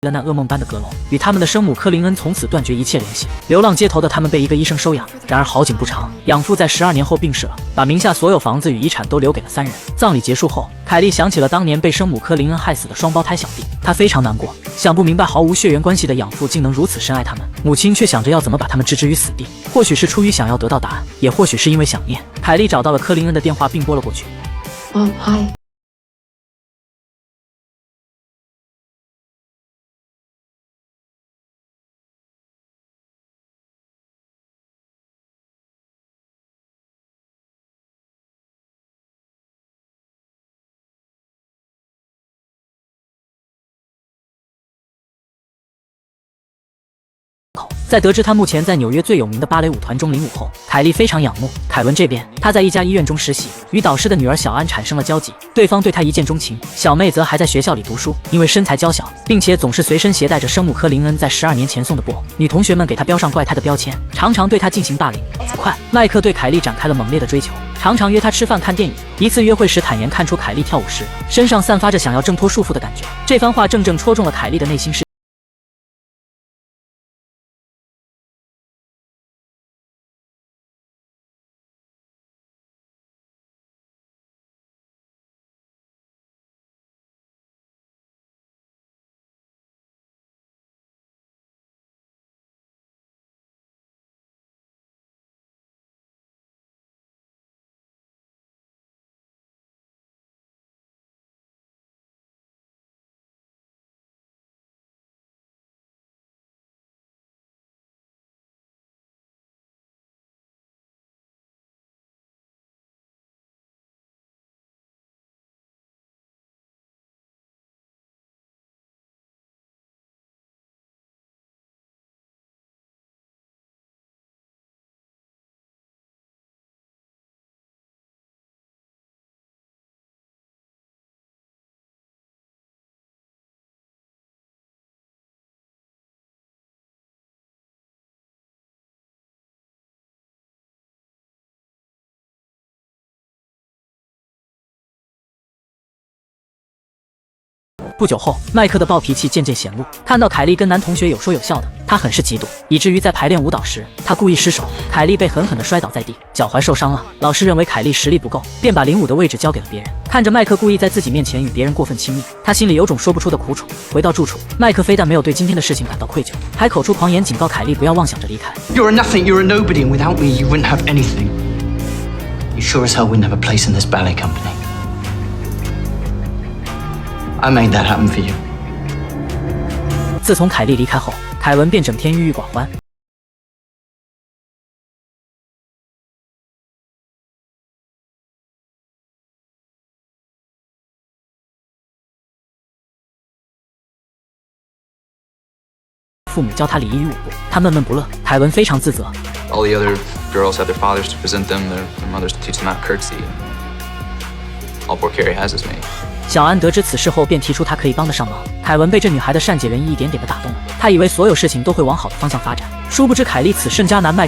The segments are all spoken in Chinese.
了那噩梦般的阁楼，与他们的生母柯林恩从此断绝一切联系。流浪街头的他们被一个医生收养，然而好景不长，养父在12年后病逝了，把名下所有房子与遗产都留给了3人。葬礼结束后，凯莉想起了当年被生母柯林恩害死的双胞胎小弟，她非常难过，想不明白毫无血缘关系的养父竟能如此深爱他们，母亲却想着要怎么把他们置之于死地。或许是出于想要得到答案，也或许是因为想念，凯莉找到了柯林恩的电话并拨了过去。Hi。在得知他目前在纽约最有名的芭蕾舞团中领舞后，凯莉非常仰慕。凯文这边，他在一家医院中实习，与导师的女儿小安产生了交集，对方对他一见钟情。小妹则还在学校里读书，因为身材娇小，并且总是随身携带着生母柯林恩在12年前送的布偶，女同学们给她标上怪胎的标签，常常对她进行霸凌。很快，麦克对凯莉展开了猛烈的追求，常常约她吃饭看电影。一次约会时，坦言看出凯莉跳舞时身上散发着想要挣脱束缚的感觉，这番话正戳中了凯莉的内心世界。不久后，麦克的暴脾气渐渐显露，看到凯莉跟男同学有说有笑的，他很是嫉妒，以至于在排练舞蹈时，他故意失手，凯莉被狠狠地摔倒在地，脚踝受伤了。老师认为凯莉实力不够，便把领舞的位置交给了别人。看着麦克故意在自己面前与别人过分亲密，他心里有种说不出的苦楚。回到住处，麦克非但没有对今天的事情感到愧疚，还口出狂言警告凯莉不要妄想着离开。You're a nothing, you're a nobody, and without me, you wouldn't have anything. You sure as hell wouldn't have a place in this ballet company. I made that happen for you. 自从凯莉离开后，凯文便整天郁郁寡欢。父母教他礼仪与舞步，他闷闷不乐。凯文非常自责。All the other girls have their fathers to present them, their mothers to teach them how to curtsy. All poor Carrie has is me. 小安得知此事后，便提出他可以帮得上忙。凯文被这女孩的善解人意一点点的打动了，他以为所有事情都会往好的方向发展，殊不知凯莉此甚渣男麦。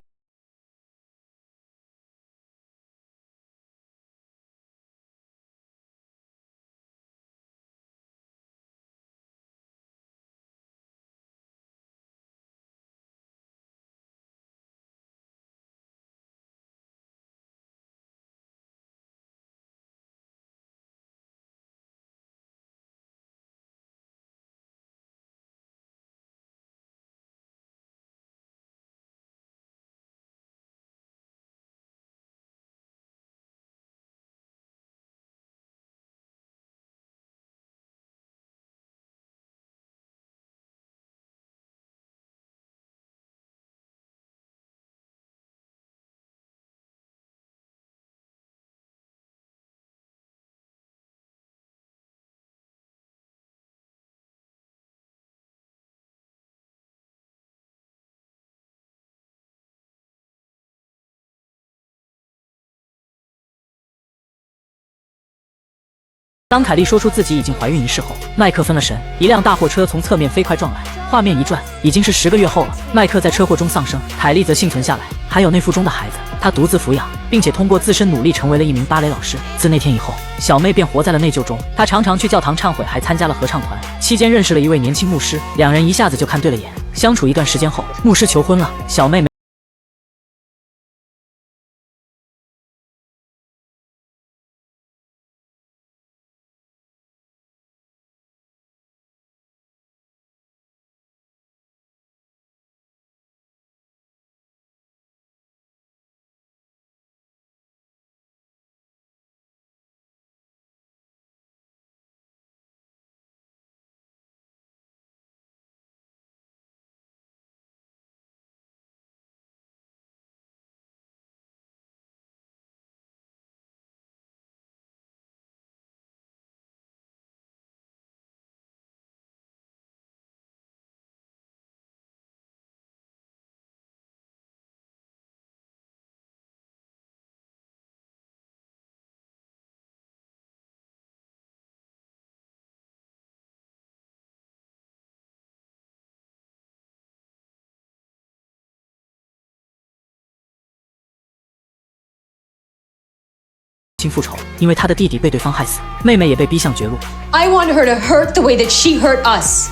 当凯莉说出自己已经怀孕一事后，麦克分了神。一辆大货车从侧面飞快撞来，画面一转，已经是10个月后了。麦克在车祸中丧生，凯莉则幸存下来，还有内腹中的孩子。他她独自抚养，并且通过自身努力成为了一名芭蕾老师。自那天以后，小妹便活在了内疚中。她常常去教堂忏悔，还参加了合唱团，期间认识了一位年轻牧师，两人一下子就看对了眼。相处一段时间后，牧师求婚了，小妹复仇，因为她的弟弟被对方害死，妹妹也被逼向绝路。I want her to hurt the way that she hurt us.